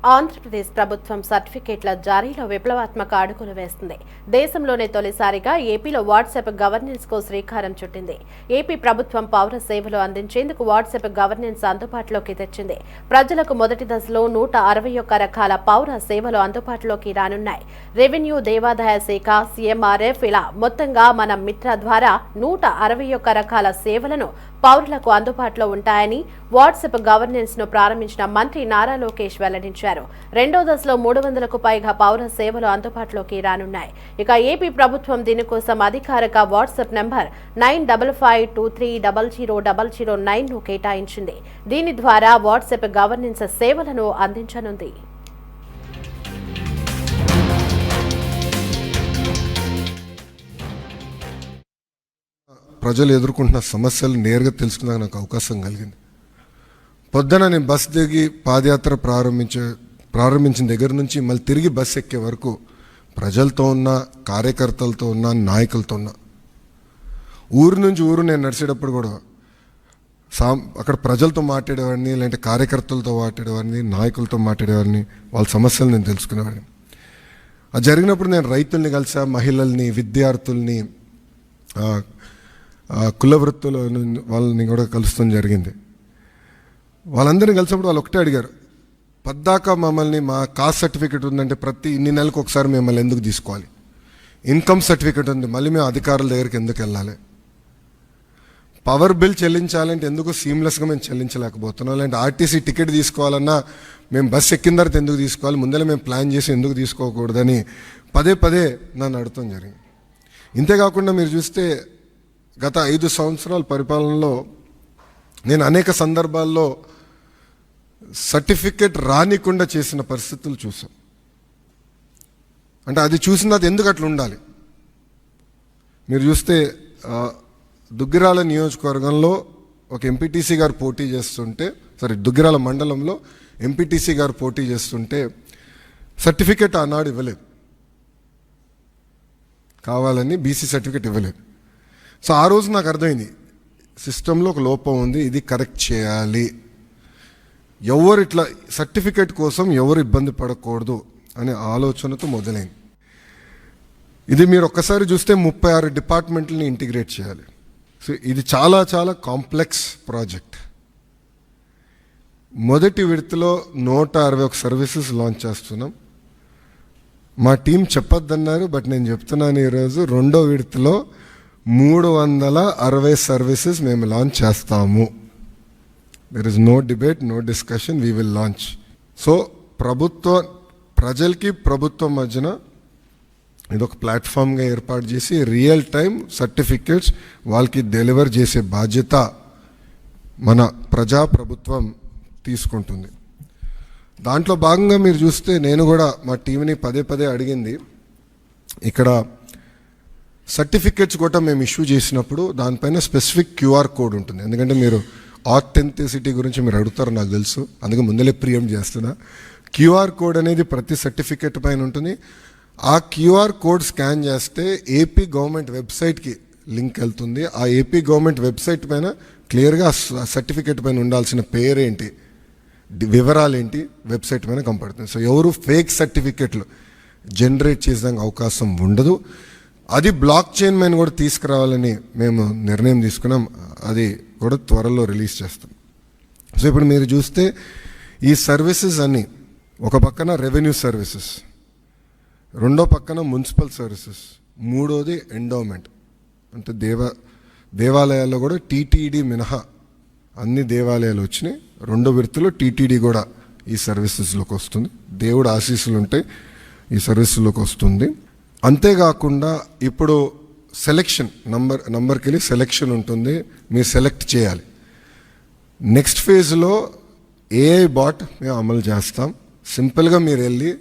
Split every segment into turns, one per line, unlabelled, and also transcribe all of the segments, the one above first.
ఆంధ్రప్రదేశ్ ప్రభుత్వం సర్టిఫికేట్ల జారీలో విప్లవాత్మక అడుగులు వేస్తుంది. దేశంలోనే తొలిసారిగా ఏపీలో వాట్సాప్ గవర్నెన్స్ కు శ్రీకారం చుట్టింది. ఏపీ ప్రభుత్వం పౌర సేవలు అందించేందుకు వాట్సాప్ గవర్నెన్స్ అందుబాటులోకి తెచ్చింది. ప్రజలకు మొదటి దశలో 161 రకాల పౌర సేవలు అందుబాటులోకి రానున్నాయి. రెవెన్యూ, దేవాదాయ శాఖ, సీఎంఆర్ఎఫ్ ఇలా మొత్తంగా మన మిత్ర ద్వారా 161 రకాల సేవలను పౌరులకు అందుబాటులో ఉంటాయని వాట్సాప్ గవర్నెన్స్ ను ప్రారంభించిన మంత్రి నారా లోకేష్ వెల్లడించారు. రెండో దశలో 300కు పైగా పౌర సేవలు అందుబాటులోకి రానున్నాయి. ఇక ఏపీ ప్రభుత్వం దీనికోసం అధికారిక వాట్సాప్ నంబర్ 9552300009 ను కేటాయించింది. దీని ద్వారా వాట్సాప్ గవర్నెన్స్ సేవలను అందించనుంది.
ప్రజలు ఎదుర్కొంటున్న సమస్యలు నేరుగా తెలుసుకునే నాకు అవకాశం కలిగింది. పొద్దున నేను బస్ దిగి పాదయాత్ర ప్రారంభించిన దగ్గర నుంచి మళ్ళీ తిరిగి బస్ ఎక్కే వరకు ప్రజలతో ఉన్న, కార్యకర్తలతో ఉన్న, నాయకులతో ఉన్న, ఊరు నుంచి ఊరు నేను నడిచేటప్పుడు కూడా అక్కడ ప్రజలతో మాట్లాడేవాడిని, లేదంటే కార్యకర్తలతో మాట్లాడేవాడిని, నాయకులతో మాట్లాడేవాడిని, వాళ్ళ సమస్యలు నేను తెలుసుకునేవాడిని. అది జరిగినప్పుడు నేను రైతుల్ని కలిసా, మహిళల్ని, విద్యార్థుల్ని, కుల వృత్తుల వాళ్ళని కూడా కలుస్తాం జరిగింది. వాళ్ళందరినీ కలిసినప్పుడు వాళ్ళు ఒకటే అడిగారు, పద్దాకా మమ్మల్ని మా కాస్ట్ సర్టిఫికేట్ ఉందంటే ప్రతి ఇన్ని నెలలకు ఒకసారి మిమ్మల్ని ఎందుకు తీసుకోవాలి? ఇన్కమ్ సర్టిఫికేట్ ఉంది, మళ్ళీ మేము అధికారుల దగ్గరికి ఎందుకు వెళ్ళాలి? పవర్ బిల్ చెల్లించాలంటే ఎందుకు సీమ్లెస్గా మేము చెల్లించలేకపోతున్నాం? లేదంటే ఆర్టీసీ టికెట్ తీసుకోవాలన్నా మేము బస్ ఎక్కిన తర్వాత ఎందుకు తీసుకోవాలి? ముందరే మేము ప్లాన్ చేసి ఎందుకు తీసుకోకూడదని పదే పదే నన్ను అడగటం జరిగింది. ఇంతేకాకుండా మీరు చూస్తే గత 5 సంవత్సరాల పరిపాలనలో నేను అనేక సందర్భాల్లో సర్టిఫికేట్ రానికుండా చేసిన పరిస్థితులు చూసాం. అంటే అది చూసిన అది ఎందుకు అట్లా ఉండాలి? మీరు చూస్తే దుగ్గిరాల నియోజకవర్గంలో ఒక ఎంపీటీసీ గారు పోటీ చేస్తుంటే, దుగ్గిరాల మండలంలో ఎంపీటీసీ గారు పోటీ చేస్తుంటే సర్టిఫికేట్ ఆనాడు ఇవ్వలేదు, కావాలని బీసీ సర్టిఫికేట్ ఇవ్వలేదు. సో ఆ రోజు నాకు అర్థమైంది, సిస్టంలో ఒక లోపం ఉంది, ఇది కరెక్ట్ చేయాలి. ఎవరు ఇట్లా సర్టిఫికేట్ కోసం ఎవరు ఇబ్బంది పడకూడదు అనే ఆలోచనతో మొదలైంది. ఇది మీరు ఒక్కసారి చూస్తే 36 డిపార్ట్మెంట్లని ఇంటిగ్రేట్ చేయాలి. సో ఇది చాలా చాలా కాంప్లెక్స్ ప్రాజెక్ట్. మొదటి విడతలో 161 సర్వీసెస్ లాంచ్ చేస్తున్నాం. మా టీం చెప్పొద్దన్నారు, బట్ నేను చెప్తున్నాను, ఈరోజు రెండో విడతలో 360 సర్వీసెస్ మేము లాంచ్ చేస్తాము. There is no debate, no discussion, we will launch. So ప్రజలకి ప్రభుత్వం మధ్యన ఇదొక ప్లాట్ఫామ్గా ఏర్పాటు చేసి రియల్ టైం సర్టిఫికేట్స్ వాళ్ళకి డెలివర్ చేసే బాధ్యత మన ప్రభుత్వం తీసుకుంటుంది. దాంట్లో భాగంగా మీరు చూస్తే నేను కూడా మా టీంని పదే పదే అడిగింది, ఇక్కడ సర్టిఫికేట్స్ కూడా మేము ఇష్యూ చేసినప్పుడు దానిపైన స్పెసిఫిక్ క్యూఆర్ కోడ్ ఉంటుంది. ఎందుకంటే మీరు ఆథెంటిసిటీ గురించి మీరు అడుగుతారు నాకు తెలుసు, అందుకే ముందలే ప్రియంప్ట్ చేస్తున్నా. క్యూఆర్ కోడ్ అనేది ప్రతి సర్టిఫికేట్ పైన ఉంటుంది. ఆ క్యూఆర్ కోడ్ స్కాన్ చేస్తే ఏపీ గవర్నమెంట్ వెబ్సైట్కి లింక్ వెళ్తుంది. ఆ ఏపీ గవర్నమెంట్ వెబ్సైట్ పైన క్లియర్గా సర్టిఫికేట్ పైన ఉండాల్సిన పేరేంటి, వివరాలు ఏంటి వెబ్సైట్ పైన కనపడుతుంది. సో ఎవరు ఫేక్ సర్టిఫికేట్లు జనరేట్ చేసేదానికి అవకాశం ఉండదు. అది బ్లాక్ చైన్ పైన కూడా తీసుకురావాలని మేము నిర్ణయం తీసుకున్నాం. అది కూడా త్వరలో రిలీజ్ చేస్తాం. సో ఇప్పుడు మీరు చూస్తే ఈ సర్వీసెస్ అన్నీ, ఒక పక్కన రెవెన్యూ సర్వీసెస్, రెండో పక్కన మున్సిపల్ సర్వీసెస్, మూడోది ఎండోమెంట్. అంటే దేవాలయాల్లో కూడా టీటీడీ మినహా అన్ని దేవాలయాలు వచ్చినాయి. రెండో విడతలో టీటీడీ కూడా ఈ సర్వీసెస్లోకి వస్తుంది. దేవుడు ఆశీస్సులు ఉంటాయి, ఈ సర్వీసుల్లోకి వస్తుంది. అంతేకాకుండా ఇప్పుడు సెలెక్షన్ నంబర్కి వెళ్ళి సెలెక్షన్ ఉంటుంది, మీరు సెలెక్ట్ చేయాలి. నెక్స్ట్ ఫేజ్లో ఏఐ బాట్ మేము అమలు చేస్తాం. సింపుల్గా మీరు వెళ్ళి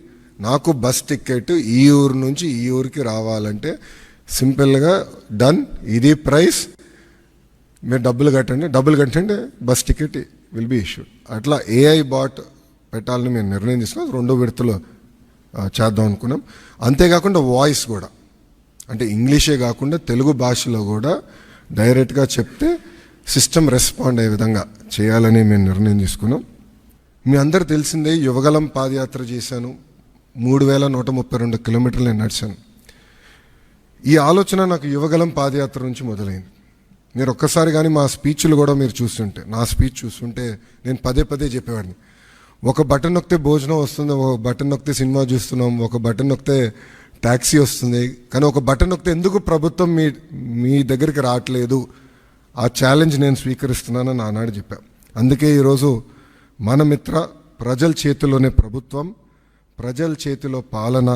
నాకు బస్ టికెట్ ఈ ఊరు నుంచి ఈ ఊరికి రావాలంటే సింపుల్గా డన్, ఇది ప్రైస్, మీరు డబ్బులు కట్టండి, bus ticket will be issued. అట్లా ఏఐ బాట్ పెట్టాలని మేము నిర్ణయం తీసుకున్నాం. రెండో విడతలో చేద్దాం అనుకున్నాం. అంతేకాకుండా వాయిస్ కూడా, అంటే ఇంగ్లీషే కాకుండా తెలుగు భాషలో కూడా డైరెక్ట్గా చెప్తే సిస్టమ్ రెస్పాండ్ అయ్యే విధంగా చేయాలని మేము నిర్ణయం తీసుకున్నాం. మీ అందరు తెలిసిందే యువగలం పాదయాత్ర చేశాను. 3132 కిలోమీటర్లు నేను నడిచాను. ఈ ఆలోచన నాకు యువగలం పాదయాత్ర నుంచి మొదలైంది. మీరు ఒక్కసారి కానీ మా స్పీచ్లు కూడా మీరు చూస్తుంటే, నా స్పీచ్ చూస్తుంటే నేను పదే పదే చెప్పేవాడిని, ఒక బటన్ నొక్కితే భోజనం వస్తుంది, ఒక బటన్ నొక్కితే సినిమా చూస్తున్నాం, ఒక బటన్ నొక్కితే ట్యాక్సీ వస్తుంది, కానీ ఒక బటన్ నొక్కితే ఎందుకు ప్రభుత్వం మీ దగ్గరికి రావట్లేదు, ఆ ఛాలెంజ్ నేను స్వీకరిస్తున్నానని ఆనాడు చెప్పాను. అందుకే ఈరోజు మన మిత్ర ప్రజల చేతిలోనే ప్రభుత్వం, ప్రజల చేతిలో పాలన,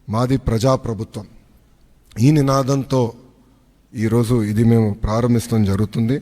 మాది ప్రజాప్రభుత్వం, ఈ నినాదంతో ఈరోజు ఇది మేము ప్రారంభించడం జరుగుతుంది.